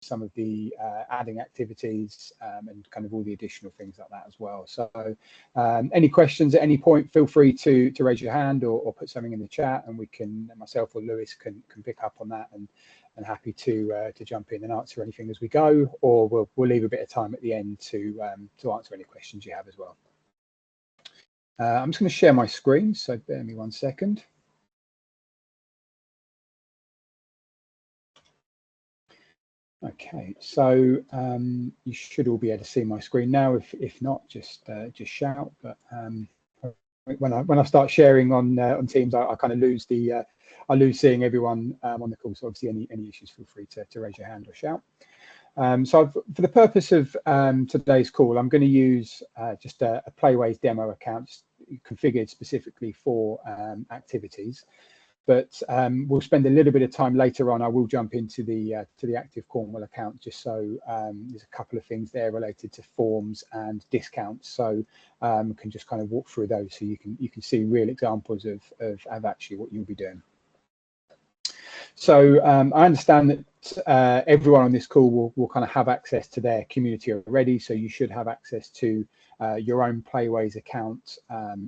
some of the adding activities and kind of all the additional things like that as well. So any questions at any point, feel free to raise your hand or put something in the chat, and we can, myself or Lewis can pick up on that, and happy to jump in and answer anything as we go, or we'll leave a bit of time at the end to answer any questions you have as well. I'm just going to share my screen, so bear me 1 second. Okay, so you should all be able to see my screen now. If not, just shout. But when I start sharing on Teams, I kind of lose I lose seeing everyone on the call. So obviously, any issues, feel free to raise your hand or shout. So for the purpose of today's call, I'm going to use just a Playwaze demo account configured specifically for activities. But we'll spend a little bit of time later on. I will jump into the active Cornwall account, just so there's a couple of things there related to forms and discounts. So can just kind of walk through those so you can see real examples of actually what you'll be doing. So I understand that everyone on this call will kind of have access to their community already. So you should have access to your own Playwaze account,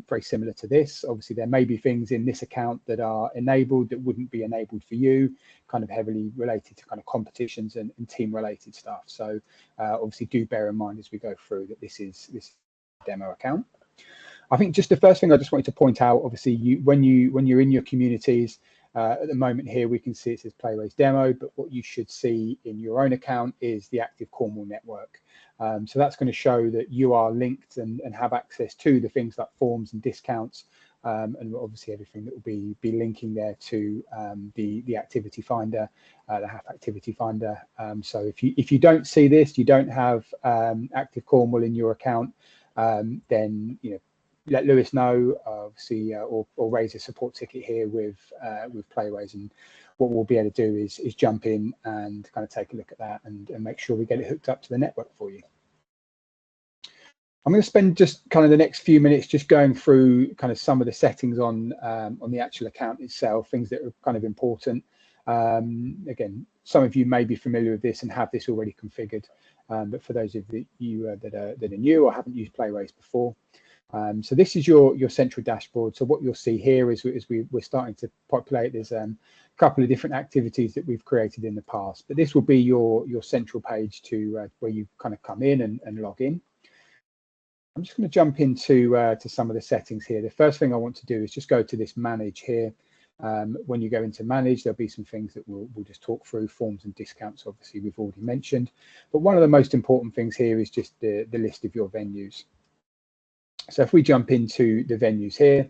very similar to this. Obviously, there may be things in this account that are enabled that wouldn't be enabled for you, kind of heavily related to kind of competitions and team related stuff. So obviously do bear in mind as we go through that this is demo account. I think just the first thing I just wanted to point out, obviously when you're in your communities, at the moment here we can see it says Playwaze demo, but what you should see in your own account is the active Cornwall network. So that's going to show that you are linked and have access to the things like forms and discounts, and obviously everything that will be linking there to the activity finder, the HAP activity finder. So if you don't see this, you don't have active Cornwall in your account, then let Lewis know, obviously, or raise a support ticket here with Playwaze, and what we'll be able to do is jump in and kind of take a look at that and make sure we get it hooked up to the network for you. I'm going to spend just kind of the next few minutes just going through kind of some of the settings on the actual account itself, things that are kind of important. Again, some of you may be familiar with this and have this already configured, but for those of you that are new or haven't used Playwaze before, so this is your central dashboard. So what you'll see here is we're starting to populate. There's a couple of different activities that we've created in the past, but this will be your central page to where you kind of come in and log in. I'm just going to jump into to some of the settings here. The first thing I want to do is just go to this manage here. When you go into manage, there'll be some things that we'll just talk through. Forms and discounts, obviously, we've already mentioned. But one of the most important things here is just the list of your venues. So if we jump into the venues here,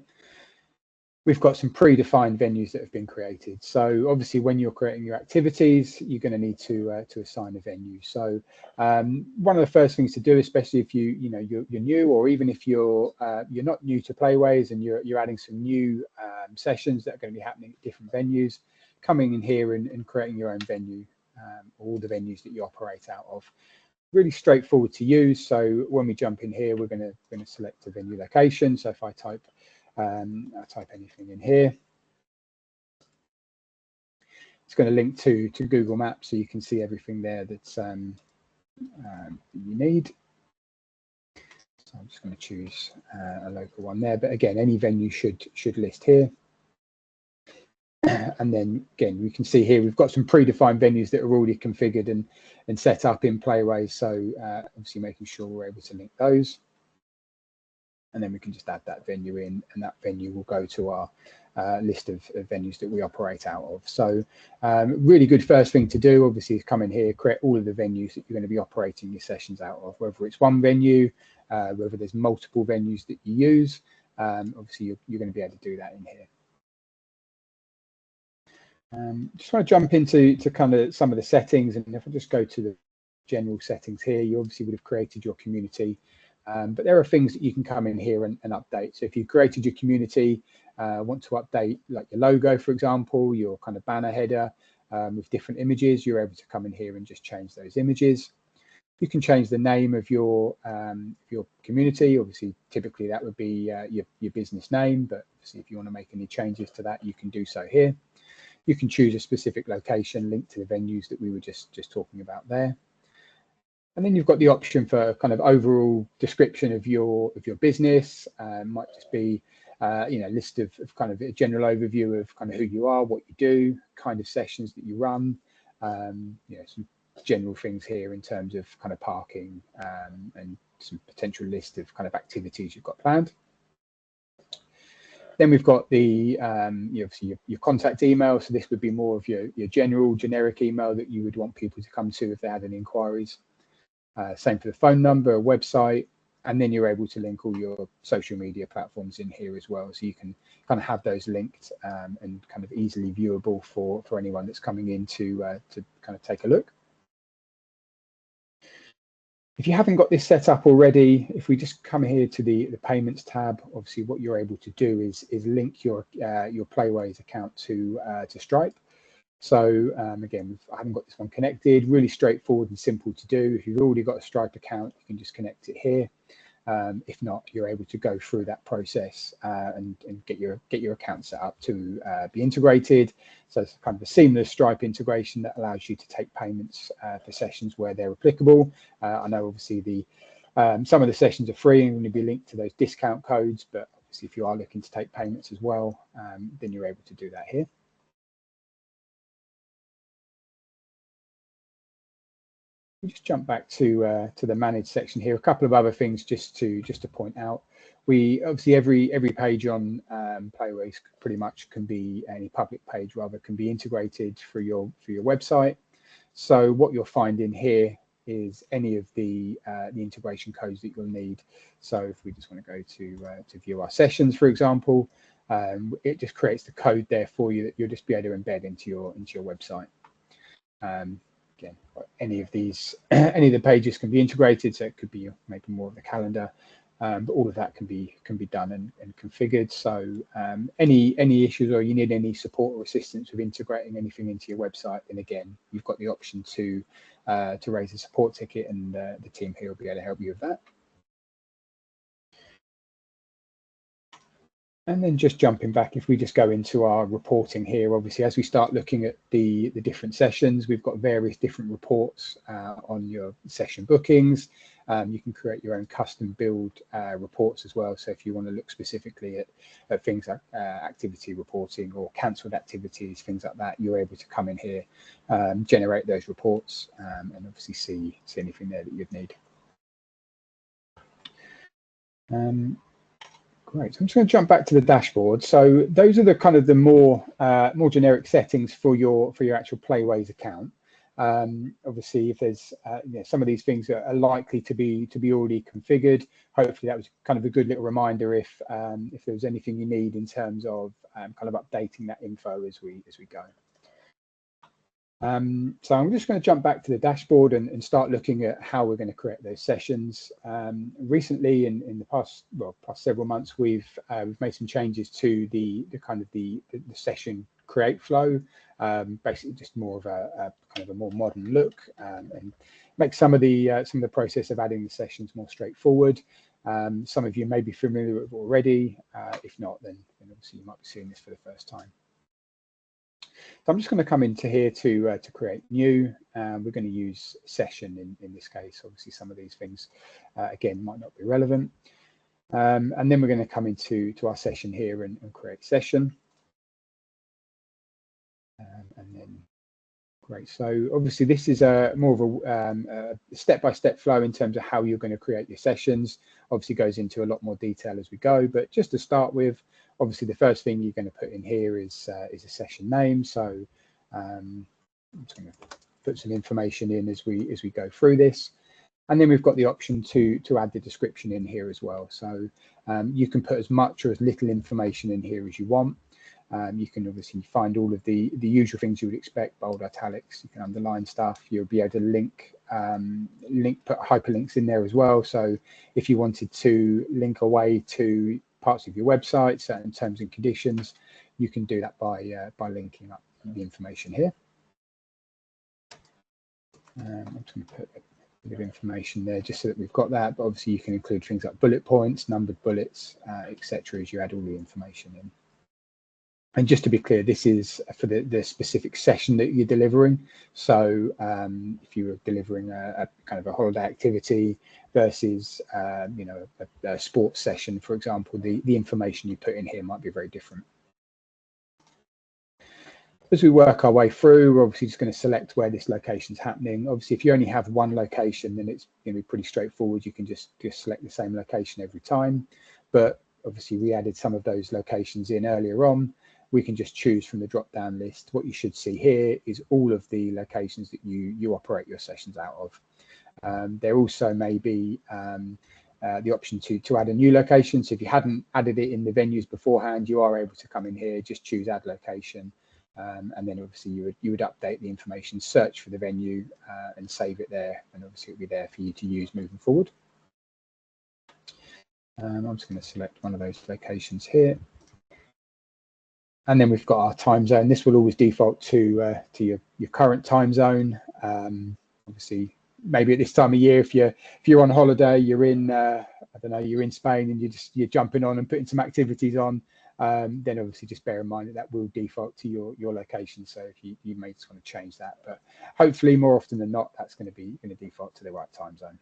we've got some predefined venues that have been created. So obviously, when you're creating your activities, you're going to need to assign a venue. So one of the first things to do, especially if you're new, or even if you're not new to Playwaze and you're adding some new sessions that are going to be happening at different venues, coming in here and creating your own venue, all the venues that you operate out of. Really straightforward to use. So when we jump in here, we're going to select a venue location. So if I type anything in here, it's going to link to Google Maps, so you can see everything there that's you need. So I'm just going to choose a local one there, but again, any venue should list here. And then again, we can see here we've got some predefined venues that are already configured and set up in Playwaze. So obviously making sure we're able to link those. And then we can just add that venue in, and that venue will go to our list of venues that we operate out of. So really good first thing to do, obviously, is come in here, create all of the venues that you're going to be operating your sessions out of, whether it's one venue, whether there's multiple venues that you use. Obviously, you're going to be able to do that in here. Just want to jump into kind of some of the settings, and if I just go to the general settings here, you obviously would have created your community, but there are things that you can come in here and update. So if you created your community, want to update like your logo, for example, your kind of banner header with different images, you're able to come in here and just change those images. You can change the name of your community. Obviously, typically that would be your business name, but obviously if you want to make any changes to that, you can do so here. You can choose a specific location, link to the venues that we were just talking about there. And then you've got the option for kind of overall description of your business. Might just be you know, list of kind of a general overview of kind of who you are, what you do, kind of sessions that you run. You know, some general things here in terms of kind of parking and some potential list of kind of activities you've got planned. Then we've got the obviously your contact email. So this would be more of your general generic email that you would want people to come to if they had any inquiries. Same for the phone number, a website, and then you're able to link all your social media platforms in here as well. So you can kind of have those linked and kind of easily viewable for anyone that's coming in to kind of take a look. If you haven't got this set up already, if we just come here to the payments tab, obviously what you're able to do is link your Playwaze account to Stripe. So again, I haven't got this one connected. Really straightforward and simple to do. If you've already got a Stripe account, you can just connect it here. If not, you're able to go through that process and get your account set up to be integrated. So it's kind of a seamless Stripe integration that allows you to take payments for sessions where they're applicable. I know obviously some of the sessions are free and going to be linked to those discount codes, but obviously if you are looking to take payments as well, then you're able to do that here. We just jump back to the manage section here. A couple of other things just to point out. We obviously every page on Playwaze pretty much can be any public page rather can be integrated for your website. So what you'll find in here is any of the integration codes that you'll need. So if we just want to go to view our sessions, for example, it just creates the code there for you that you'll just be able to embed into your website. Again, any of the pages can be integrated, so it could be maybe more of the calendar, but all of that can be done and configured. So any issues or you need any support or assistance with integrating anything into your website, then again, you've got the option to raise a support ticket, and the team here will be able to help you with that. And then just jumping back, if we just go into our reporting here, obviously, as we start looking at the different sessions, we've got various different reports on your session bookings. You can create your own custom build reports as well. So if you want to look specifically at things like activity reporting or cancelled activities, things like that, you're able to come in here, generate those reports, and obviously see anything there that you'd need. Great. So I'm just going to jump back to the dashboard. So those are the kind of the more generic settings for your actual Playwaze account. Obviously, if there's some of these things are likely to be already configured. Hopefully, that was kind of a good little reminder if there was anything you need in terms of kind of updating that info as we go. So I'm just going to jump back to the dashboard and start looking at how we're going to create those sessions. Recently, in the past several months, we've made some changes to the session create flow. Basically, just more of a kind of a more modern look, and make some of the process of adding the sessions more straightforward. Some of you may be familiar with it already. If not, then obviously you might be seeing this for the first time. So I'm just going to come into here to create new. We're going to use session in this case. Obviously, some of these things, again, might not be relevant. And then we're going to come into our session here and create session. And then, great. So obviously, this is more of a step-by-step flow in terms of how you're going to create your sessions. Obviously, goes into a lot more detail as we go. But just to start with, obviously, the first thing you're going to put in here is a session name. So I'm just going to put some information in as we go through this, and then we've got the option to add the description in here as well. So you can put as much or as little information in here as you want. You can obviously find all of the usual things you would expect: bold, italics. You can underline stuff. You'll be able to put hyperlinks in there as well. So if you wanted to link away to parts of your website, certain terms and conditions, you can do that by linking up the information here. I'm just going to put a bit of information there just so that we've got that, but obviously you can include things like bullet points, numbered bullets, etc. as you add all the information in. And just to be clear, this is for the specific session that you're delivering. So if you were delivering a kind of a holiday activity versus you know, a sports session, for example, the information you put in here might be very different. As we work our way through, we're obviously just going to select where this location is happening. Obviously, if you only have one location, then it's going to be pretty straightforward. You can just select the same location every time. But obviously, we added some of those locations in earlier on. We can just choose from the drop-down list. What you should see here is all of the locations that you operate your sessions out of. There also may be the option to add a new location. So if you hadn't added it in the venues beforehand, you are able to come in here, just choose add location. And then obviously you would update the information, search for the venue and save it there, and obviously it'll be there for you to use moving forward. I'm just going to select one of those locations here, and then we've got our time zone. This will always default to your current time zone. Obviously, maybe at this time of year, if you're on holiday, you're in I don't know, you're in Spain, and you're jumping on and putting some activities on. Then obviously just bear in mind that will default to your location. So if you may just want to change that, but hopefully more often than not, that's going to default to the right time zone.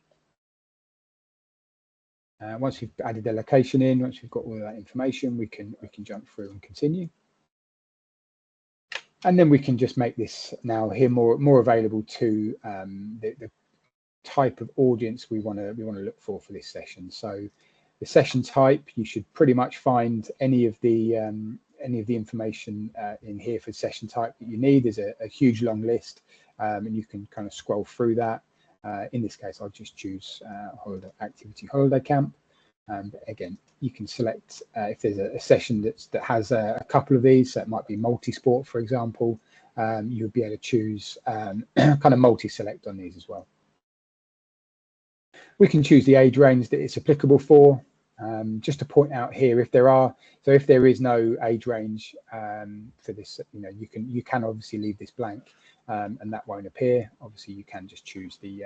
Once we've added the location in, once we've got all of that information, we can jump through and continue. And then we can just make this now here more available to the type of audience we want to look for this session. So the session type, you should pretty much find any of the information in here for session type that you need. There's a huge long list, and you can kind of scroll through that. In this case, I'll just choose holiday camp. But again, you can select if there's a session that has a couple of these. So it might be multi-sport, for example. You'll be able to choose kind of multi-select on these as well. We can choose the age range that it's applicable for. Just to point out here, if there is no age range for this, you know, you can obviously leave this blank, and that won't appear. Obviously, you can just choose the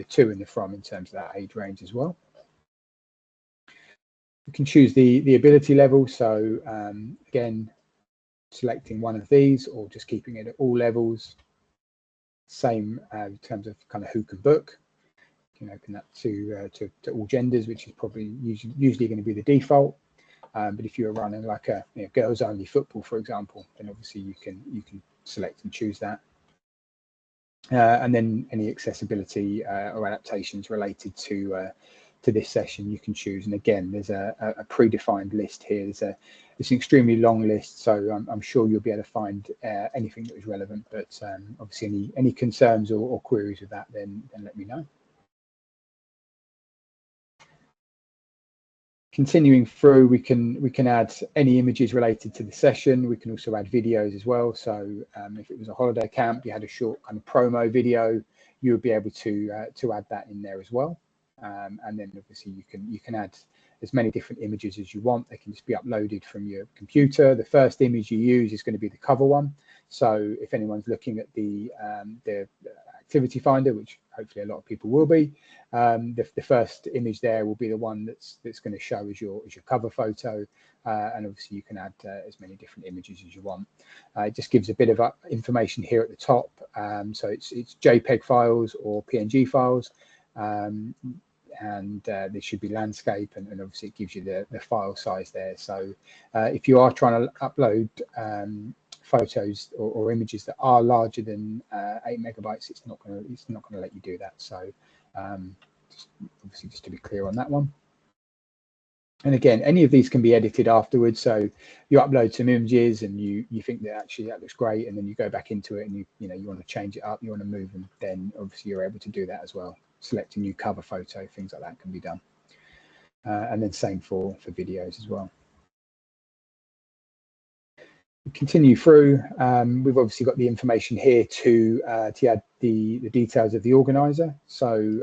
to and the from in terms of that age range as well. You can choose the ability level. So again, selecting one of these or just keeping it at all levels. Same in terms of kind of who can book. You can open that to all genders, which is probably usually going to be the default. But if you're running like a girls only football, for example, then obviously you can select and choose that. And then any accessibility or adaptations related to this session you can choose. And again, there's a predefined list here. It's an extremely long list, so I'm sure you'll be able to find anything that is relevant. But obviously, any concerns or queries with that, then let me know. Continuing through, we can add any images related to the session. We can also add videos as well. So if it was a holiday camp, you had a short kind of promo video, you would be able to add that in there as well. And then obviously you can add as many different images as you want. They can just be uploaded from your computer. The first image you use is going to be the cover one. So if anyone's looking at the activity finder, which hopefully a lot of people will be, the first image there will be the one that's going to show as your cover photo, and obviously you can add as many different images as you want. It just gives a bit of information here at the top, so it's JPEG files or PNG files, and this should be landscape, and obviously it gives you the file size there. So if you are trying to upload photos or images that are larger than 8 megabytes, it's not going to let you do that. So obviously just to be clear on that one. And again, any of these can be edited afterwards. So you upload some images and you think that actually that looks great, and then you go back into it and you want to change it up, you want to move them, then obviously you're able to do that as well. Select a new cover photo, things like that can be done. And then same for videos as well. Continue through, we've obviously got the information here to add the details of the organizer. So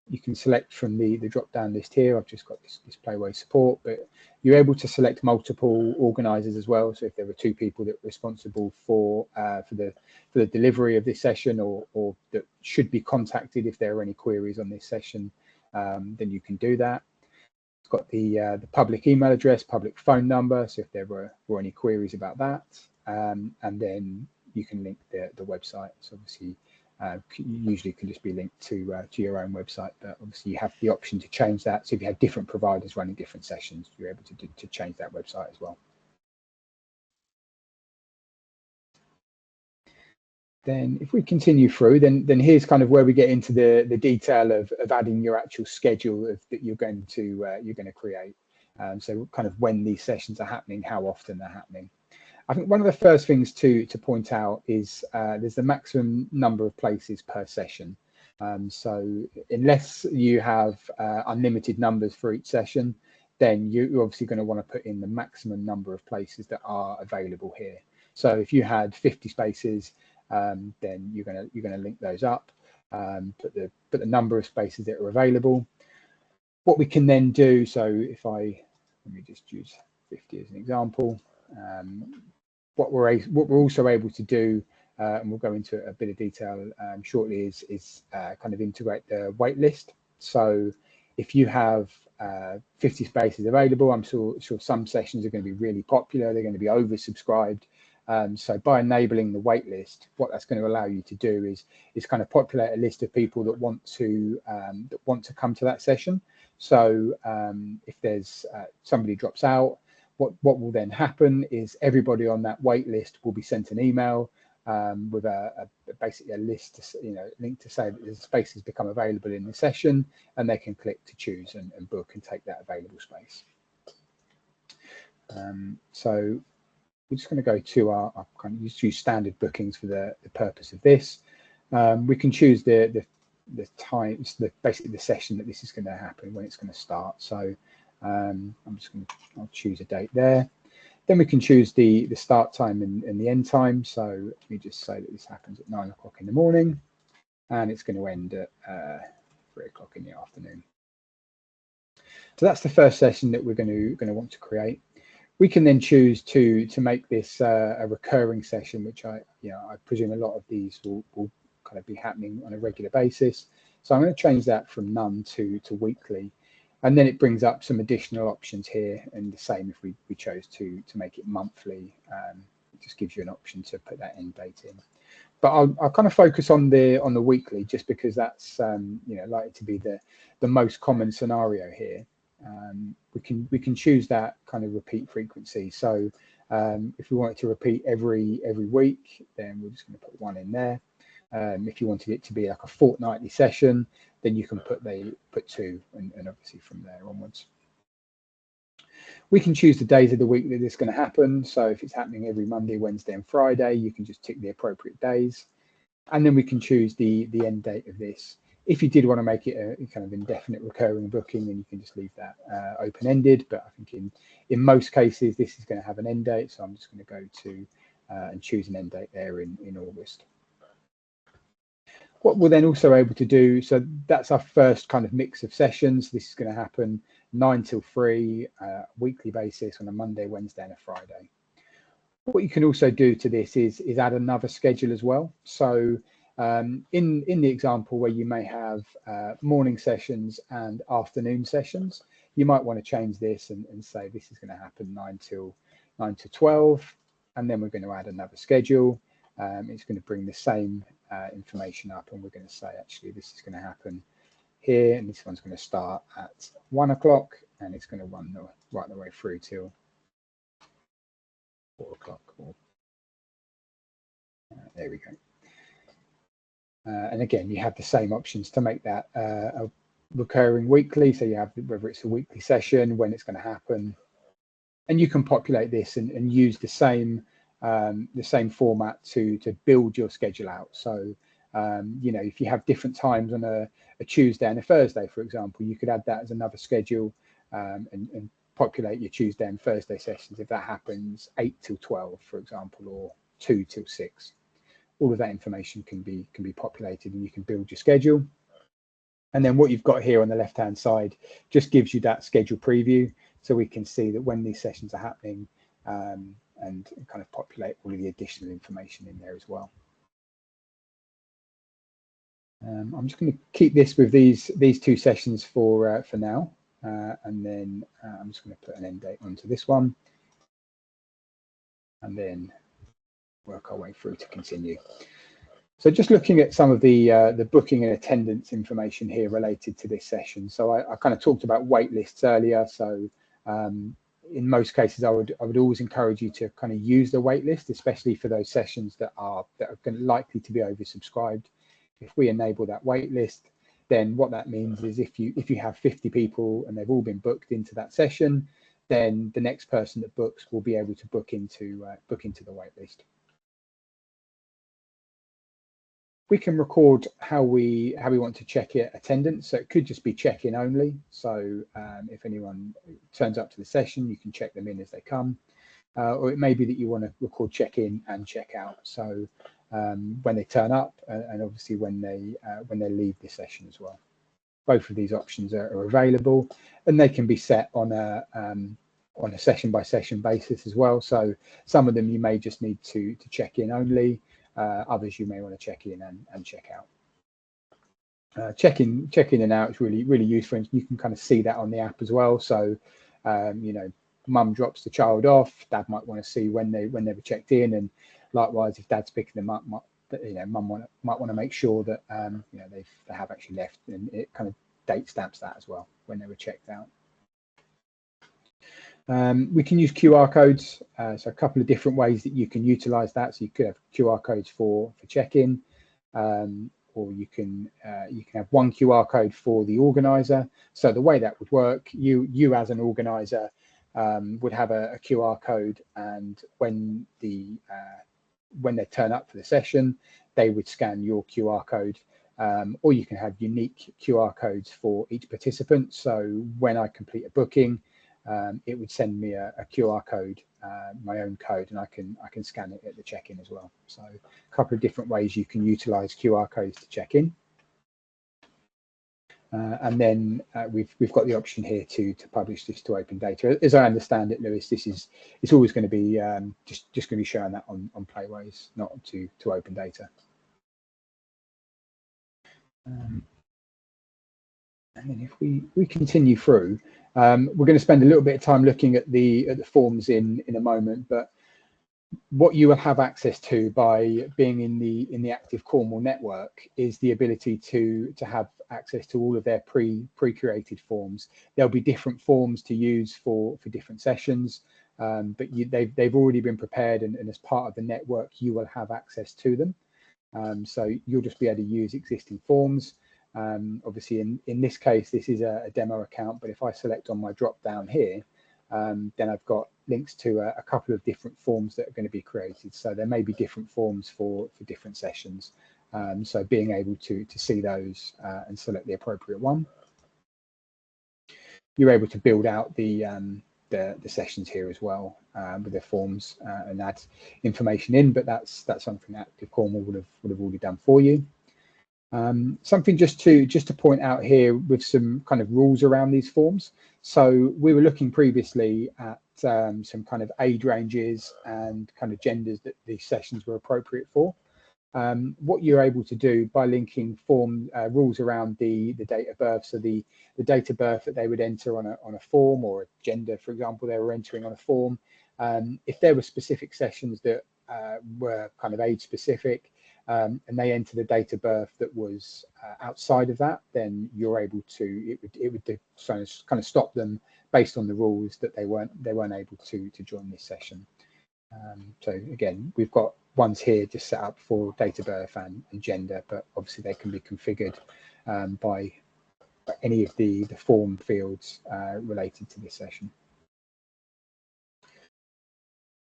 you can select from the drop down list here. I've just got this Playwaze support, but you're able to select multiple organizers as well. So if there were 2 people that were responsible for the delivery of this session, or that should be contacted if there are any queries on this session, then you can do that. It's got the public email address, public phone number, so if there were any queries about that, and then you can link the website. So obviously, usually can just be linked to your own website, but obviously you have the option to change that. So if you have different providers running different sessions, you're able to change that website as well. Then if we continue through, then here's kind of where we get into the detail of adding your actual schedule that you're going to create. So kind of when these sessions are happening, how often they're happening. I think one of the first things to point out is there's the maximum number of places per session. So unless you have unlimited numbers for each session, then you're obviously going to want to put in the maximum number of places that are available here. So if you had 50 spaces, then you're going to link those up, put the number of spaces that are available. What we can then do, so let me just use 50 as an example. What we're also able to do, and we'll go into a bit of detail shortly, is kind of integrate the wait list. So if you have 50 spaces available, I'm sure some sessions are going to be really popular, they're going to be oversubscribed. So by enabling the wait list, what that's going to allow you to do is kind of populate a list of people that want to come to that session. So if there's somebody drops out, what will then happen is everybody on that wait list will be sent an email with basically a list, link to say that the space has become available in the session, and they can click to choose and book and take that available space. So we're just going to go to our kind of use standard bookings for the purpose of this. We can choose the times, basically the session that this is going to happen, when it's going to start. So I'll choose a date there. Then we can choose the start time and the end time. So let me just say that this happens at 9 o'clock in the morning, and it's going to end at 3 o'clock in the afternoon. So that's the first session that we're going to want to create. We can then choose to make this a recurring session, which I presume a lot of these will kind of be happening on a regular basis. So I'm going to change that from none to weekly, and then it brings up some additional options here. And the same if we chose to make it monthly, it just gives you an option to put that end date in. But I'll kind of focus on the weekly, just because that's likely to be the most common scenario here. We can choose that kind of repeat frequency. So if we want it to repeat every week, then we're just going to put 1 in there. If you wanted it to be like a fortnightly session, then you can put 2, and obviously from there onwards. We can choose the days of the week that it's going to happen. So if it's happening every Monday, Wednesday, and Friday, you can just tick the appropriate days, and then we can choose the end date of this. If you did want to make it a kind of indefinite recurring booking, then you can just leave that open-ended. But I think in most cases, this is going to have an end date. So I'm just going to go to and choose an end date there in August. What we're then also able to do, so that's our first kind of mix of sessions. This is going to happen 9 till 3, weekly basis on a Monday, Wednesday, and a Friday. What you can also do to this is add another schedule as well. So in the example where you may have morning sessions and afternoon sessions, you might want to change this and say this is going to happen 9 till 12, and then we're going to add another schedule. It's going to bring the same information up, and we're going to say actually this is going to happen here, and this one's going to start at 1 o'clock, and it's going to run right the way through till 4 o'clock. There we go. And again, you have the same options to make that a recurring weekly. So you have whether it's a weekly session, when it's going to happen, and you can populate this and use the same format to build your schedule out. So if you have different times on a Tuesday and a Thursday, for example, you could add that as another schedule and populate your Tuesday and Thursday sessions if that happens 8 till 12, for example, or 2 till 6. All of that information can be populated, and you can build your schedule. And then what you've got here on the left hand side just gives you that schedule preview, so we can see that when these sessions are happening, and kind of populate all of the additional information in there as well. I'm just going to keep this with these 2 sessions for now. and then I'm just going to put an end date onto this one, and then work our way through to continue. So just looking at some of the booking and attendance information here related to this session. So I kind of talked about wait lists earlier. So in most cases, I would always encourage you to kind of use the wait list, especially for those sessions that are likely to be oversubscribed. If we enable that wait list, then what that means is if you have 50 people and they've all been booked into that session, then the next person that books will be able to book into the wait list. We can record how we want to check it attendance. So it could just be check-in only. So if anyone turns up to the session, you can check them in as they come. Or it may be that you want to record check-in and check-out. So when they turn up and obviously when they leave the session as well. Both of these options are available, and they can be set on a session by session basis as well. So some of them you may just need to check in only. Others you may want to check in and check out. Check in and out is really useful, and you can kind of see that on the app as well. So you know, mum drops the child off, dad might want to see when they were checked in, and likewise if dad's picking them up, mum might want to make sure that you know they have actually left, and it kind of date stamps that as well when they were checked out. We can use QR codes, so a couple of different ways that you can utilize that. So you could have QR codes for check-in, or you can have one QR code for the organizer. So the way that would work, you as an organizer would have a QR code, and when they turn up for the session, they would scan your QR code, or you can have unique QR codes for each participant. So when I complete a booking, it would send me a QR code, my own code, and I can scan it at the check-in as well. So a couple of different ways you can utilize QR codes to check in. And then we've got the option here to publish this to open data. As I understand it, Lewis, it's always going to be just going to be showing that on Playwaze, not to open data. And then if we continue through, we're going to spend a little bit of time looking at the forms in a moment, but what you will have access to by being in the active Cornwall network is the ability to have access to all of their pre-created forms. There'll be different forms to use for different sessions, but they've already been prepared, and as part of the network you will have access to them. So you'll just be able to use existing forms. Obviously in this case this is a demo account, but if I select on my drop down here, then I've got links to a couple of different forms that are going to be created. So there may be different forms for different sessions. So being able to see those and select the appropriate one. You're able to build out the sessions here as well with the forms and add information in, but that's something that Active Cornwall would have already done for you. Something just to point out here with some kind of rules around these forms. So we were looking previously at some kind of age ranges and kind of genders that these sessions were appropriate for. What you're able to do by linking form rules around the date of birth, so the date of birth that they would enter on a form, or a gender, for example, they were entering on a form. If there were specific sessions that were kind of age specific, and they enter the date of birth that was outside of that, then you're able to, it would kind of stop them based on the rules that they weren't able to join this session. So again, we've got ones here just set up for date of birth and gender, but obviously they can be configured by any of the form fields related to this session.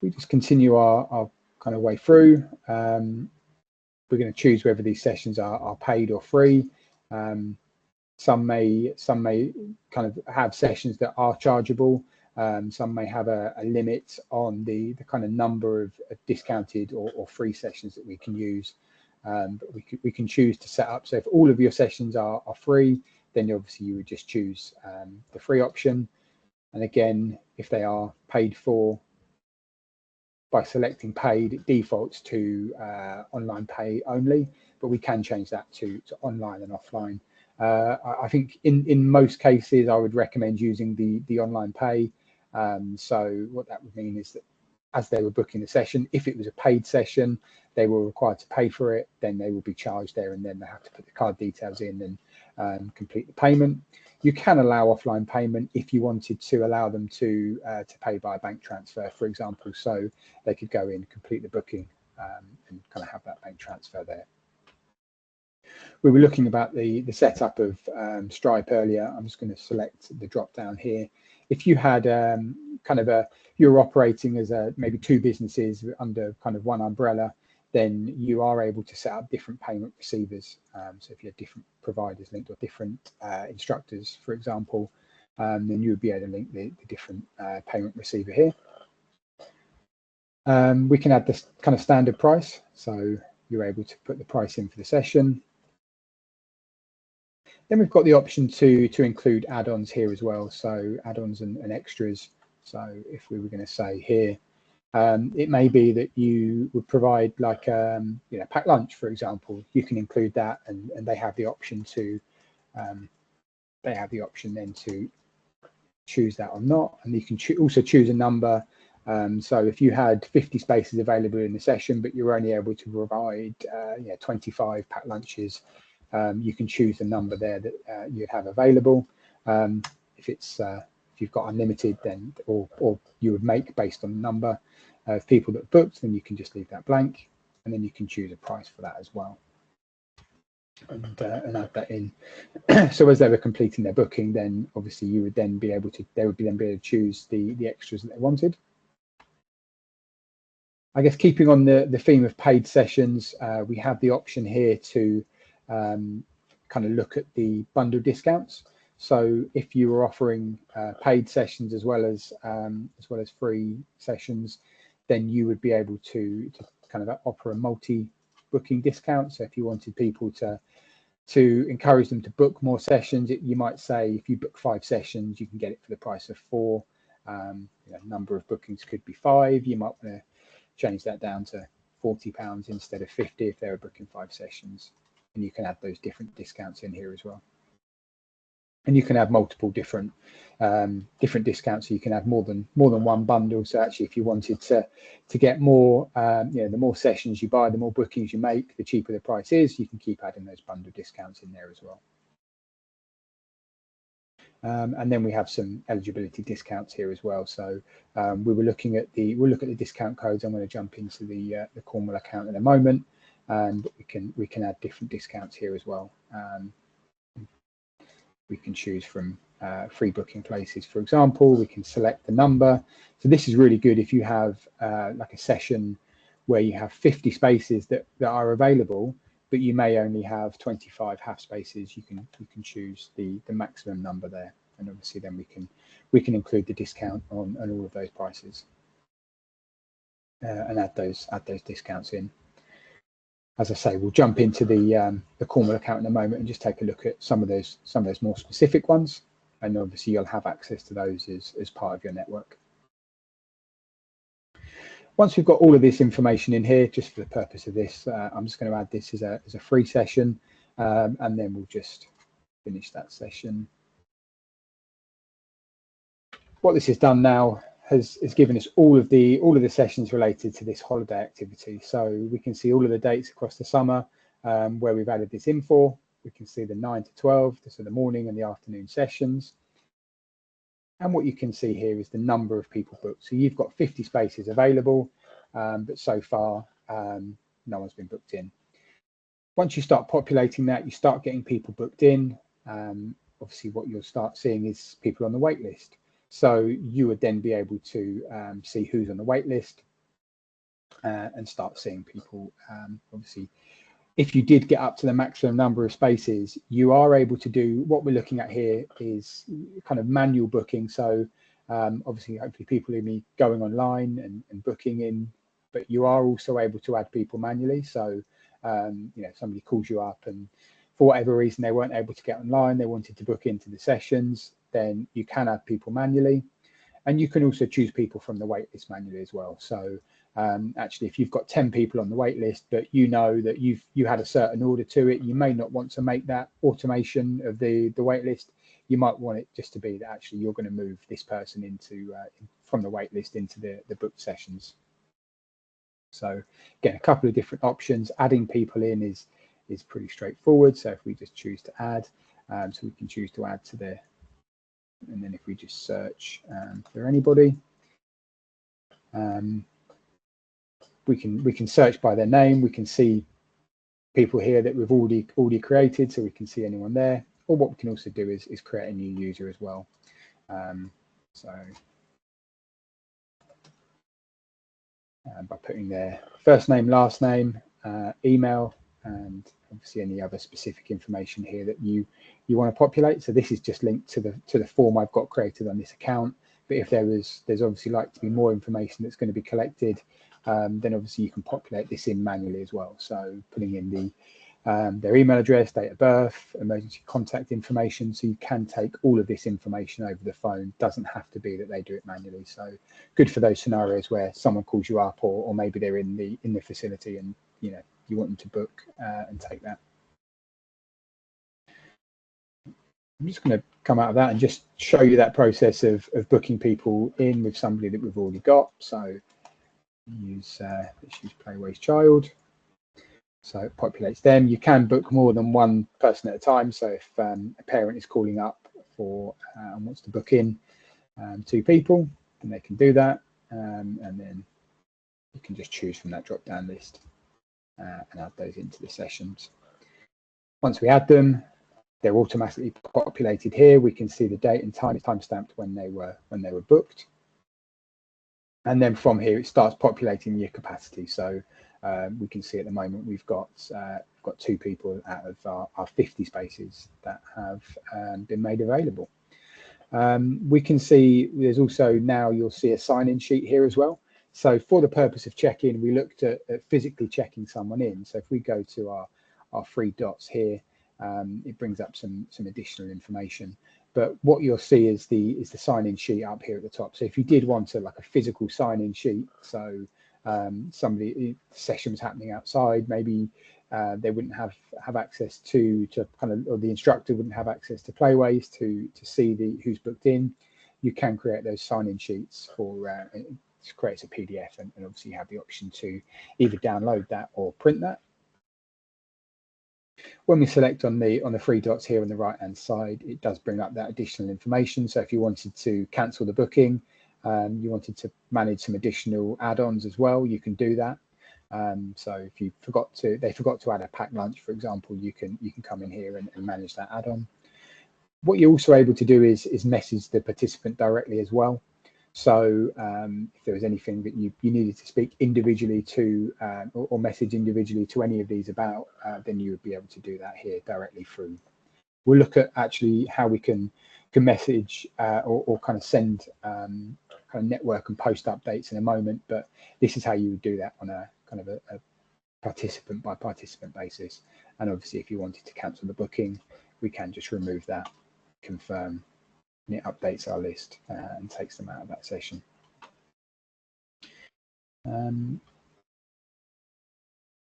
We just continue our kind of way through. We're going to choose whether these sessions are paid or free. Some may kind of have sessions that are chargeable. Some may have a limit on the kind of number of discounted or free sessions that we can use. But we can choose to set up. So if all of your sessions are free, then obviously you would just choose the free option. And again, if they are paid for, by selecting paid, it defaults to online pay only, but we can change that to online and offline. I think in most cases, I would recommend using the online pay. So what that would mean is that as they were booking the session, if it was a paid session, they were required to pay for it, then they will be charged there, and then they have to put the card details in and complete the payment. You can allow offline payment if you wanted to allow them to pay by bank transfer, for example. So they could go in, complete the booking, and kind of have that bank transfer there. We were looking about the setup of Stripe earlier. I'm just going to select the drop down here. If you had you're operating as maybe two businesses under kind of one umbrella, then you are able to set up different payment receivers. So if you have different providers linked or different instructors, for example, then you would be able to link the different payment receiver here. We can add this kind of standard price. So you're able to put the price in for the session. Then we've got the option to include add-ons here as well. So add-ons and extras. So if we were going to say here, it may be that you would provide like packed lunch, for example. You can include that, and they have the option to then to choose that or not. And you can also choose a number. So if you had 50 spaces available in the session, but you're only able to provide 25 packed lunches, you can choose the number there that you'd have available. If you've got unlimited, then or you would make based on the number of people that booked, then you can just leave that blank, and then you can choose a price for that as well, and add that in. So as they were completing their booking, then obviously you would then be able to choose the extras that they wanted. I guess keeping on the theme of paid sessions, we have the option here to kind of look at the bundle discounts. So if you were offering paid sessions as well as free sessions, then you would be able to kind of offer a multi-booking discount. So if you wanted people to encourage them to book more sessions, you might say if you book 5 sessions, you can get it for the price of 4. Number of bookings could be 5. You might want to change that down to £40 instead of 50 if they were booking 5 sessions. And you can add those different discounts in here as well. And you can have multiple different discounts. So you can have more than one bundle. So actually, if you wanted to get more, the more sessions you buy, the more bookings you make, the cheaper the price is. You can keep adding those bundle discounts in there as well. And then we have some eligibility discounts here as well. So we'll look at the discount codes. I'm going to jump into the Cornwall account in a moment, and we can add different discounts here as well. We can choose from free booking places, for example. We can select the number. So this is really good if you have like a session where you have 50 spaces that are available, but you may only have 25 half spaces. You can choose the maximum number there, and obviously then we can include the discount on all of those prices and add those discounts in. As I say, we'll jump into the Cornwall account in a moment and just take a look at some of those more specific ones, and obviously you'll have access to those as part of your network. Once we've got all of this information in here, just for the purpose of this, I'm just going to add this as a free session, and then we'll just finish that session. What this has done now has given us all of the sessions related to this holiday activity. So we can see all of the dates across the summer where we've added this in for. We can see the 9 to 12, so the morning and the afternoon sessions. And what you can see here is the number of people booked. So you've got 50 spaces available, but so far no one's been booked in. Once you start populating that, you start getting people booked in. Obviously what you'll start seeing is people on the wait list. So you would then be able to see who's on the wait list and start seeing people. Obviously, if you did get up to the maximum number of spaces, you are able to do what we're looking at here is kind of manual booking. So obviously, hopefully people will be going online and booking in, but you are also able to add people manually. So, somebody calls you up and for whatever reason, they weren't able to get online, they wanted to book into the sessions, then you can add people manually. And you can also choose people from the waitlist manually as well. So Actually, if you've got 10 people on the wait list, but you know that you had a certain order to it, you may not want to make that automation of the wait list. You might want it just to be that actually you're going to move this person into from the wait list into the booked sessions. So again, a couple of different options. Adding people in is pretty straightforward. So if we just choose to add, so we can choose to add to the, and then if we just search for anybody, we can search by their name. We can see people here that we've already created, so we can see anyone there. Or what we can also do is create a new user as well. By putting their first name, last name, email, and obviously any other specific information here that you want to populate. So this is just linked to the form I've got created on this account. But if there's obviously like to be more information that's going to be collected, then obviously you can populate this in manually as well. So putting in their email address, date of birth, emergency contact information. So you can take all of this information over the phone. Doesn't have to be that they do it manually. So good for those scenarios where someone calls you up, or maybe they're in the facility and you want them to book and take that. I'm just going to come out of that and just show you that process of booking people in with somebody that we've already got. So let's use Playwaze Child. So it populates them. You can book more than one person at a time. So if a parent is calling up for and wants to book in 2 people, then they can do that. And then you can just choose from that drop-down list and add those into the sessions. Once we add them, they're automatically populated here. We can see the date and time stamped when they were booked. And then from here, it starts populating your capacity. So we can see at the moment we've got 2 people out of our 50 spaces that have been made available. We can see there's also now you'll see a sign-in sheet here as well. So for the purpose of check-in, we looked at physically checking someone in. So if we go to our 3 dots here, it brings up some additional information. But what you'll see is the sign-in sheet up here at the top. So if you did want like a physical sign-in sheet, so the session was happening outside, maybe they wouldn't have access to kind of, or the instructor wouldn't have access to Playwaze to see who's booked in. You can create those sign-in sheets for it creates a PDF, and obviously you have the option to either download that or print that. When we select on the 3 dots here on the right hand side, it does bring up that additional information. So if you wanted to cancel the booking, you wanted to manage some additional add-ons as well, you can do that. So if they forgot to add a packed lunch, for example, you can come in here and manage that add-on. What you're also able to do is message the participant directly as well. So if there was anything that you needed to speak individually to or message individually to any of these about, then you would be able to do that here directly through. We'll look at actually how we can message or kind of send kind of network and post updates in a moment, but this is how you would do that on a kind of a participant by participant basis. And obviously if you wanted to cancel the booking, we can just remove that, confirm, and it updates our list and takes them out of that session.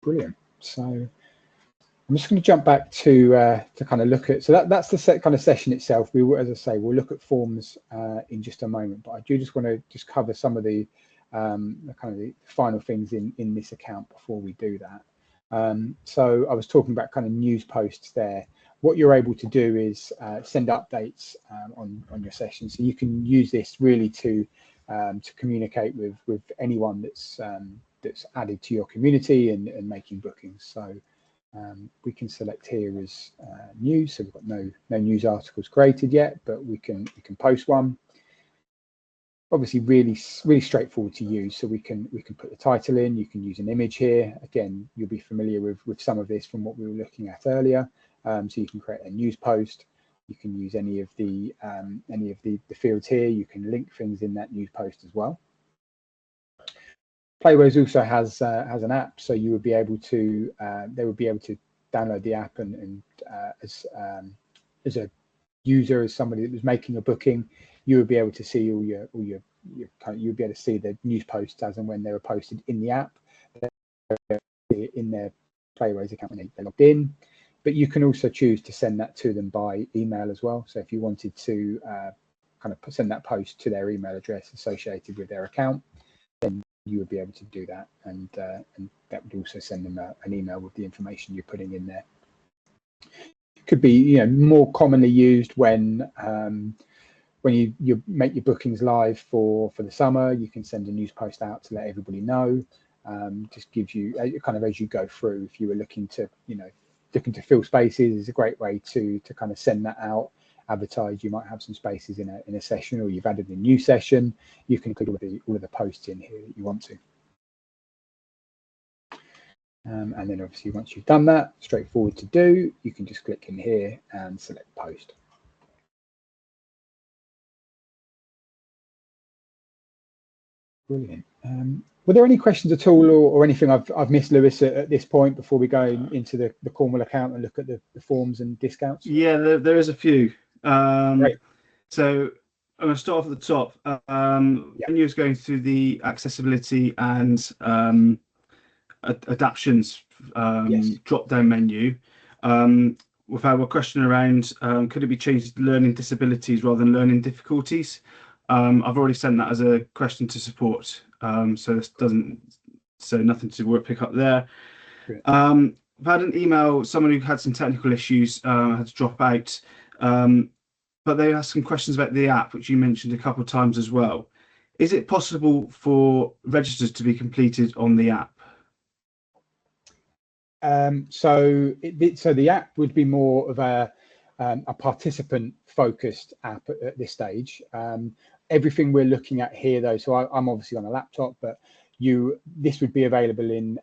Brilliant. So I'm just going to jump back to kind of look at, so that's the kind of session itself. We will, as I say, we'll look at forms in just a moment, but I do just want to just cover some of the kind of the final things in this account before we do that. So I was talking about kind of news posts there. What you're able to do is send updates on your session. So you can use this really to communicate with anyone that's added to your community and making bookings. So we can select here as news. So we've got no news articles created yet, but we can post one. Obviously, really straightforward to use. So we can put the title in. You can use an image here. Again, you'll be familiar with some of this from what we were looking at earlier. So you can create a news post. You can use any of the fields here. You can link things in that news post as well. Playwaze also has an app, so you would be able to they would be able to download the app and as a user, as somebody that was making a booking, you would be able to see all your you'll be able to see the news posts as and when they were posted in the app, in their Playwaze account when they logged in. But you can also choose to send that to them by email as well. So if you wanted to kind of send that post to their email address associated with their account, then you would be able to do that, and that would also send them an email with the information you're putting in there. It could be more commonly used when you make your bookings live for the summer. You can send a news post out to let everybody know. Just gives you kind of, as you go through, if you were looking to fill spaces, is a great way to kind of send that out, advertise. You might have some spaces in a session, or you've added a new session. You can include all of the posts in here that you want to. And then obviously once you've done that, straightforward to do, you can just click in here and select post. Brilliant. Were there any questions at all, or anything I've missed, Lewis, at this point before we go into the Cornwall account and look at the forms and discounts? Yeah, there is a few. Great. So I'm going to start off at the top. When you was going through the accessibility and adaptions drop-down menu, we've had a question around could it be changed to learning disabilities rather than learning difficulties? I've already sent that as a question to support, so this nothing to pick up there. I've had an email, someone who had some technical issues had to drop out, but they asked some questions about the app, which you mentioned a couple of times as well. Is it possible for registers to be completed on the app? So the app would be more of a participant-focused app at this stage. Everything we're looking at here, though, so I'm obviously on a laptop, but this would be available in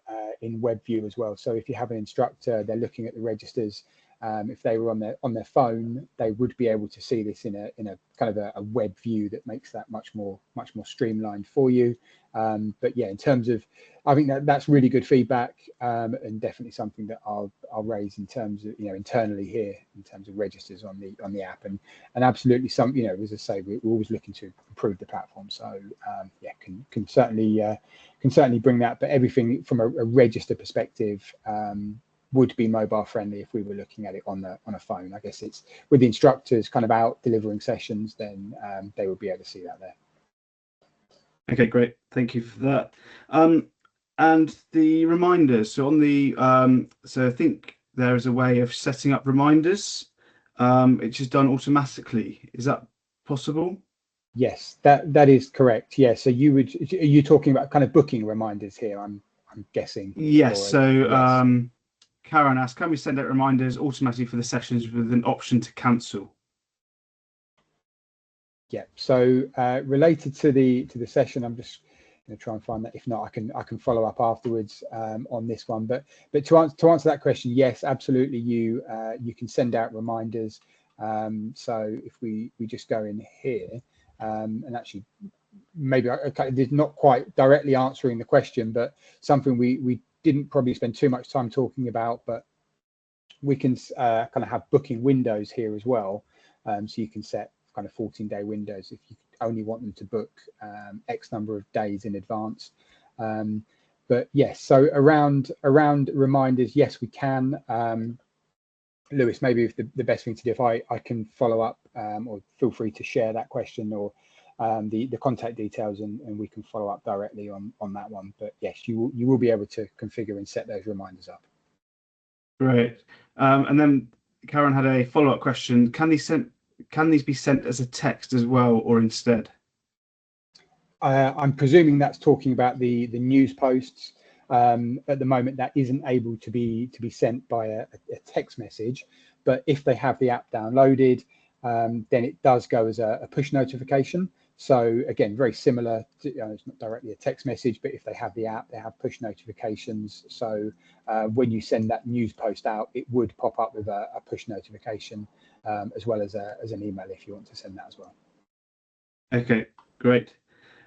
web view as well. So if you have an instructor, they're looking at the registers. If they were on their phone, they would be able to see this in a kind of a web view that makes that much more streamlined for you. But yeah, in terms of, I think that's really good feedback, and definitely something that I'll raise in terms of internally here in terms of registers on the app, and absolutely some as I say, we're always looking to improve the platform. So yeah, can certainly bring that, but everything from a register perspective would be mobile friendly if we were looking at it on a phone. I guess it's with the instructors kind of out delivering sessions, then they would be able to see that there. Okay, great. Thank you for that. And the reminders. So on the so I think there is a way of setting up reminders. It's just done automatically. Is that possible? Yes, that is correct. Yeah. So are you talking about kind of booking reminders here? I'm guessing. Yes. So yes. Karen asked, can we send out reminders automatically for the sessions with an option to cancel? Yeah. So related to the session, I'm just going to try and find that. If not, I can follow up afterwards on this one. But to answer that question, yes, absolutely. You can send out reminders. So if we just go in here and actually maybe it's not quite directly answering the question, but something we didn't probably spend too much time talking about, but we can kind of have booking windows here as well. So you can set kind of 14-day windows if you only want them to book X number of days in advance. But yes, so around reminders, yes, we can. Lewis, maybe if the best thing to do, if I can follow up, or feel free to share that question or the contact details, and we can follow up directly on that one. But yes, you will be able to configure and set those reminders up. Great. And then Karen had a follow-up question. Can these be sent as a text as well, or instead? I'm presuming that's talking about the news posts. At the moment, that isn't able to be sent by a text message, but if they have the app downloaded, then it does go as a push notification. So again, very similar to, it's not directly a text message, but if they have the app, they have push notifications. So when you send that news post out, it would pop up with a push notification, as well as an email if you want to send that as well. Okay, great.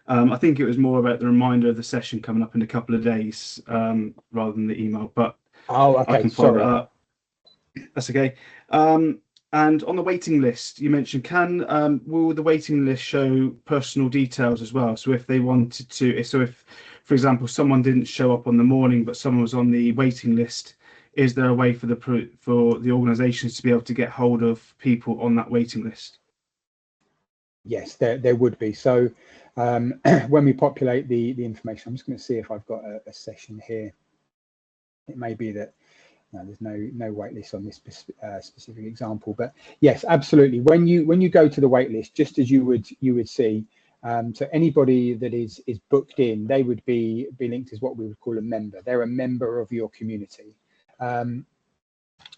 I think it was more about the reminder of the session coming up in a couple of days, rather than the email, but okay, I can follow that up. That's okay. And on the waiting list, you mentioned, will the waiting list show personal details as well? So if they wanted to, so if, for example, someone didn't show up on the morning, but someone was on the waiting list, is there a way for the organisations to be able to get hold of people on that waiting list? Yes, there would be. So when we populate the information, I'm just going to see if I've got a session here. It may be that there's no wait list on this specific example, but yes, absolutely. When you go to the wait list, just as you would see, so anybody that is booked in, they would be linked as what we would call a member. They're a member of your community.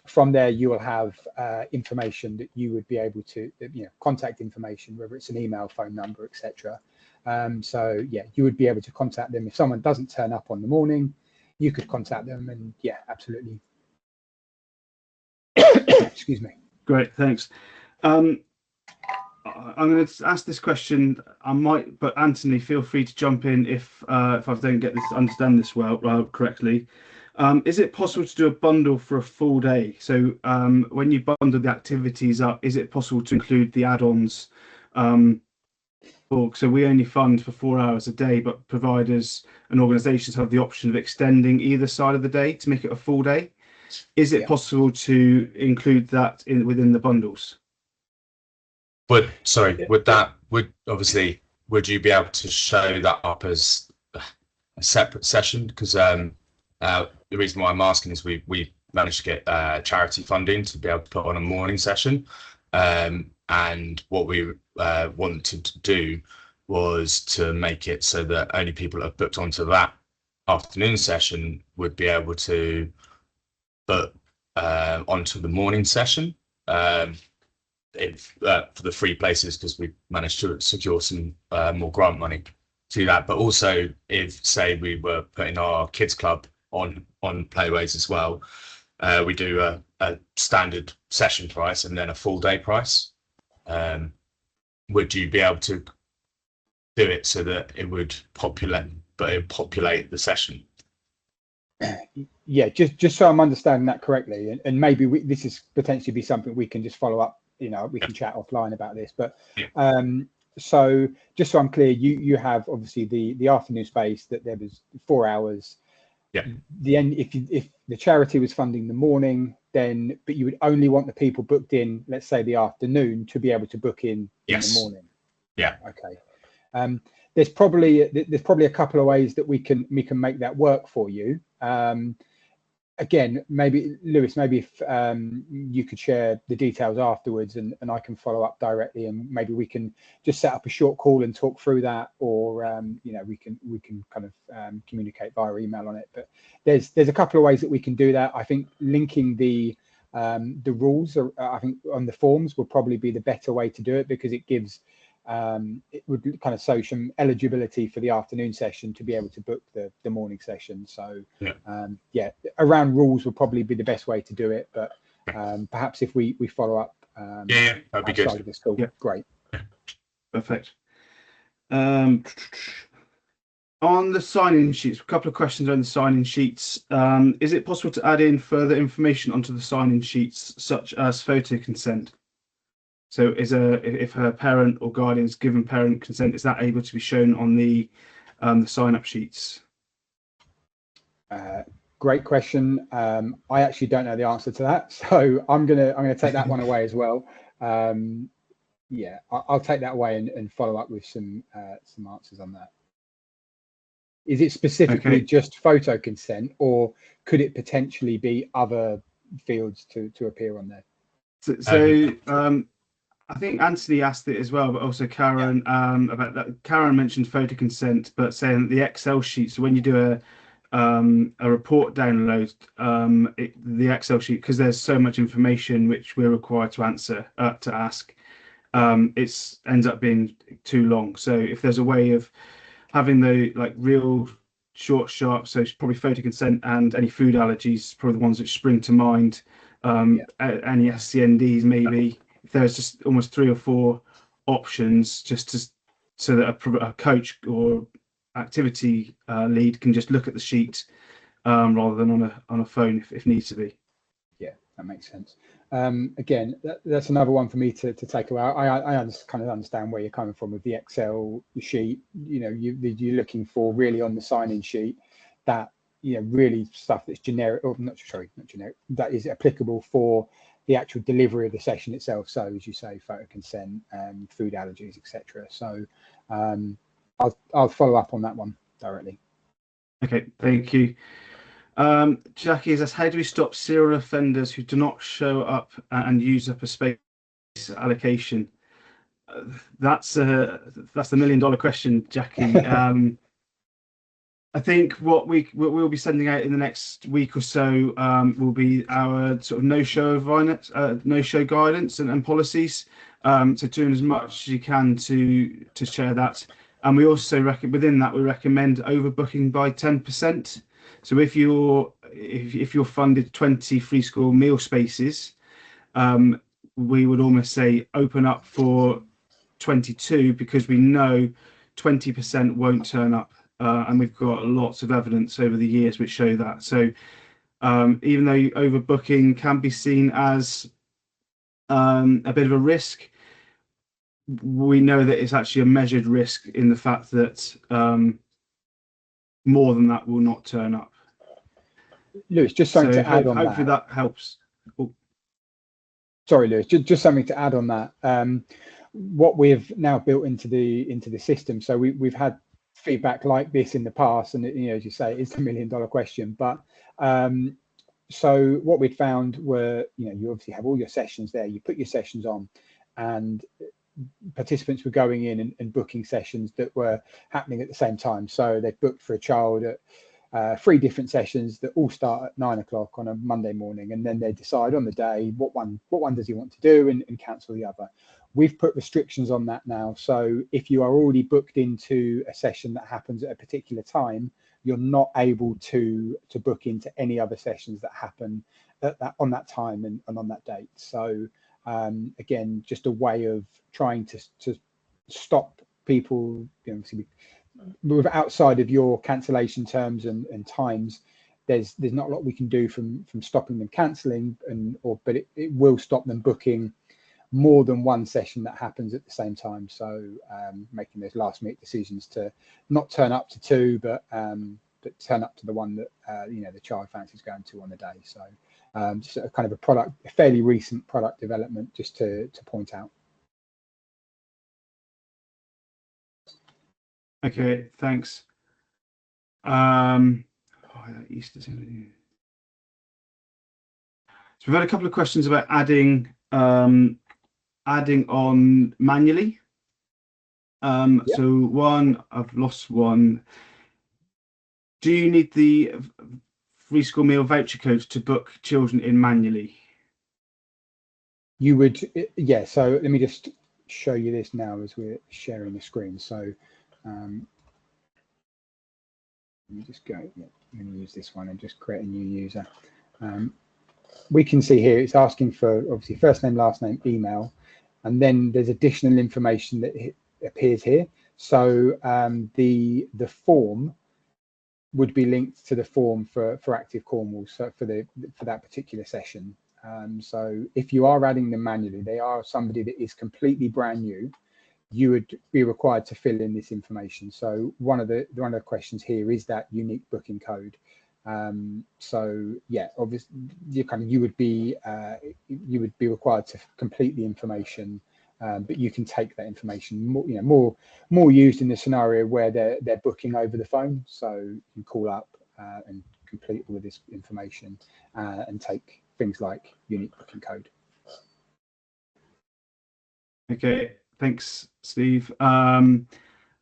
From there, you will have information that you would be able to, contact information, whether it's an email, phone number, etc. So yeah, you would be able to contact them if someone doesn't turn up on the morning. You could contact them, and yeah, absolutely. Excuse me. Great, thanks. I'm going to ask this question. But Anthony, feel free to jump in if I don't understand this correctly. Is it possible to do a bundle for a full day? So when you bundle the activities up, is it possible to include the add-ons? So we only fund for 4 hours a day, but providers and organisations have the option of extending either side of the day to make it a full day. Is it possible to include that within the bundles? Would you be able to show that up as a separate session? Because the reason why I'm asking is we managed to get charity funding to be able to put on a morning session, and what we wanted to do was to make it so that only people that have booked onto that afternoon session would be able to book onto the morning session for the free places, because we managed to secure some more grant money to that. But also, if say we were putting our kids club on Playwaze as well, we do a standard session price and then a full day price. Would you be able to do it so that it would populate the session? Yeah, just so I'm understanding that correctly, and maybe this is potentially be something we can just follow up. We can chat offline about this, but so just so I'm clear, you have obviously the afternoon space that there was 4 hours. Yeah. If the charity was funding the morning, but you would only want the people booked in, let's say the afternoon, to be able to book in the morning. Yeah. Okay. There's probably a couple of ways that we can make that work for you. Again, maybe Lewis, if you could share the details afterwards, and I can follow up directly, and maybe we can just set up a short call and talk through that, or we can kind of communicate via email on it. But there's a couple of ways that we can do that. I think linking the rules, I think on the forms, will probably be the better way to do it, because it gives it would kind of show some eligibility for the afternoon session to be able to book the morning session. So around rules would probably be the best way to do it, but perhaps if we follow up that'd be good. Of this call. Great. Perfect. On the sign-in sheets, a couple of questions on the sign-in sheets. Is it possible to add in further information onto the sign-in sheets, such as photo consent? So if her parent or guardian's given parent consent, is that able to be shown on the sign-up sheets? Great question. I actually don't know the answer to that, so I'm gonna take that one away as well. I'll take that away and follow up with some answers on that. Is it specifically just photo consent, or could it potentially be other fields to appear on there? So I think Anthony asked it as well, but also Karen about that. Karen mentioned photo consent, but saying the Excel sheet. So when you do a report download, the Excel sheet, because there's so much information which we're required to ask, it ends up being too long. So if there's a way of having the real short, sharp, so it's probably photo consent and any food allergies, probably the ones which spring to mind. Any SCNDs maybe. If there's just almost 3 or 4 options, so that a coach or activity lead can just look at the sheet rather than on a phone if needs to be. That makes sense. Again, that's another one for me to take away. I kind of understand where you're coming from with the Excel sheet. You know, you're looking for really on the sign-in sheet that, you know, really stuff that's generic, or not generic, that is applicable for the actual delivery of the session itself. So as you say, photo consent, food allergies, etc. So I'll follow up on that one directly. Okay, thank you. Jackie says, how do we stop serial offenders who do not show up and use up a space allocation? That's the $1 million question, Jackie. I think what we'll be sending out in the next week or so will be our sort of no-show guidance and policies. So doing as much as you can to share that. And we also within that we recommend overbooking by 10%. So if you're funded 20 free school meal spaces, we would almost say open up for 22, because we know 20% won't turn up. And we've got lots of evidence over the years which show that. So even though overbooking can be seen as a bit of a risk, we know that it's actually a measured risk in the fact that more than that will not turn up. Lewis, just something to add on that. Hopefully that helps. Oh. Sorry, Lewis, just something to add on that. What we've now built into the system, so we've had feedback like this in the past, and you know, as you say, it's $1 million question. But so what we'd found were, you know, you obviously have all your sessions there, you put your sessions on, and participants were going in and booking sessions that were happening at the same time. So they booked for a child at 3 different sessions that all start at 9 o'clock on a Monday morning, and then they decide on the day what one does he want to do and cancel the other. We've put restrictions on that now, so if you are already booked into a session that happens at a particular time, you're not able to book into any other sessions that happen on that time and on that date. So again, just a way of trying to stop people, you know, outside of your cancellation terms and times. There's not a lot we can do from stopping them cancelling, but it will stop them booking more than one session that happens at the same time. So making those last minute decisions to not turn up to 2, but turn up to the one that you know, the child fancies going to on the day. So just a kind of a fairly recent product development, just to point out. Okay, thanks. Easter. So we've had a couple of questions about adding on manually. Yep. So one, I've lost one. Do you need the free school meal voucher codes to book children in manually? You would, yeah. So let me just show you this now as we're sharing the screen. So let me just go. Yeah, I'm going to use this one and just create a new user. We can see here it's asking for obviously first name, last name, email, and then there's additional information that appears here. So the form would be linked to the form for Active Cornwall, so for that particular session. So if you are adding them manually, they are somebody that is completely brand new, you would be required to fill in this information. So one of the questions here is that unique booking code. So yeah, obviously you would be required to complete the information, but you can take that information more used in the scenario where they're booking over the phone. So you can call up and complete all of this information and take things like unique booking code. Okay, thanks, Steve.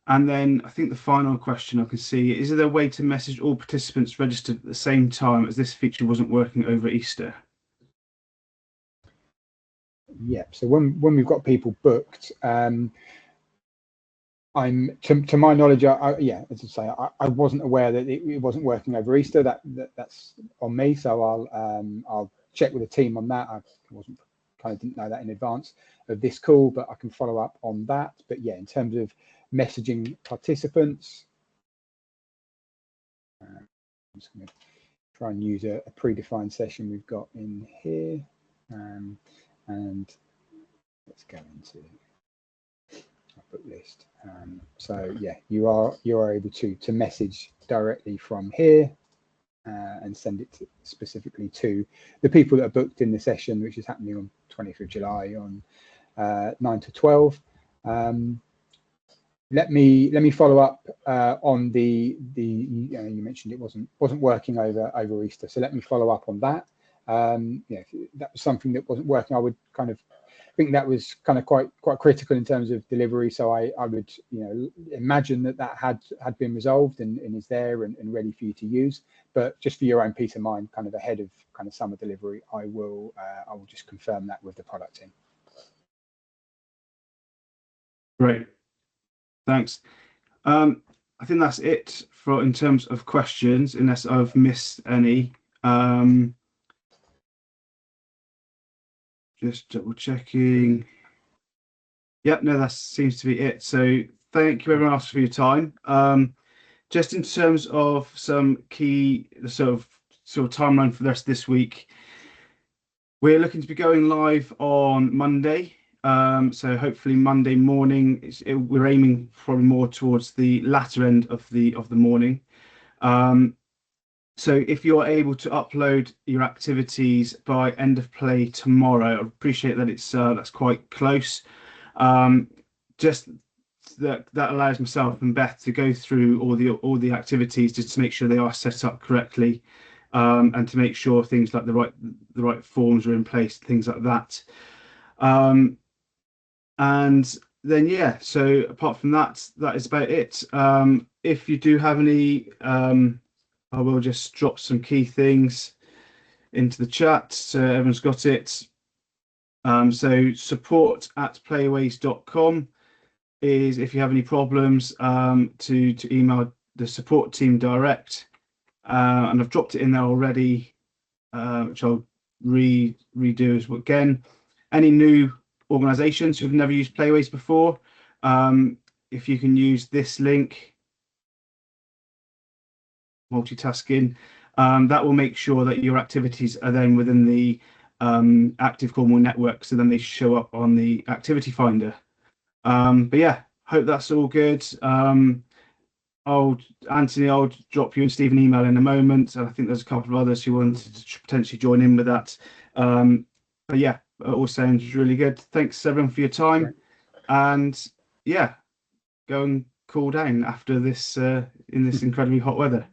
And then I think the final question I can see, is there a way to message all participants registered at the same time, as this feature wasn't working over Easter? Yeah, so when we've got people booked, I'm to my knowledge, yeah, as I say, I wasn't aware that it wasn't working over Easter. That's on me, so I'll check with the team on that. I didn't know that in advance of this call, but I can follow up on that. But yeah, in terms of messaging participants, I'm just going to try and use a predefined session we've got in here, and let's go into our book list. So yeah, you are able to message directly from here and send it specifically to the people that are booked in the session, which is happening on 20th of July on 9 to 12. Let me follow up on the you mentioned it wasn't working over Easter, so let me follow up on that. Yeah, if that was something that wasn't working, I would kind of think that was kind of quite critical in terms of delivery. So I would imagine that had been resolved and is there and ready for you to use. But just for your own peace of mind, kind of ahead of kind of summer delivery, I will just confirm that with the product team. Great. Thanks. I think that's it in terms of questions, unless I've missed any. Just double checking. Yep, no, that seems to be it. So thank you everyone else for your time. Just in terms of some key sort of timeline for the rest of this week, we're looking to be going live on Monday. So hopefully Monday morning. We're aiming probably more towards the latter end of the morning. So if you're able to upload your activities by end of play tomorrow, I appreciate that it's that's quite close. Just that allows myself and Beth to go through all the activities just to make sure they are set up correctly, and to make sure things like the right forms are in place, things like that. And then yeah, so apart from that, that is about it. If you do have any, I will just drop some key things into the chat so everyone's got it. So support@playwaze.com is if you have any problems, to email the support team direct, and I've dropped it in there already, which I'll redo as well. Again, any new organizations who've never used Playwaze before, if you can use this link, multitasking, that will make sure that your activities are then within the active Cornwall network, so then they show up on the activity finder. But yeah, hope that's all good. Anthony, I'll drop you and Steve an email in a moment, and I think there's a couple of others who wanted to potentially join in with that. But yeah, it all sounds really good. Thanks everyone for your time. Great. And yeah, go and cool down after this in this incredibly hot weather.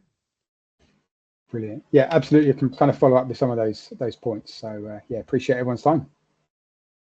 Brilliant. Yeah, absolutely. You can kind of follow up with some of those points. So yeah, appreciate everyone's time.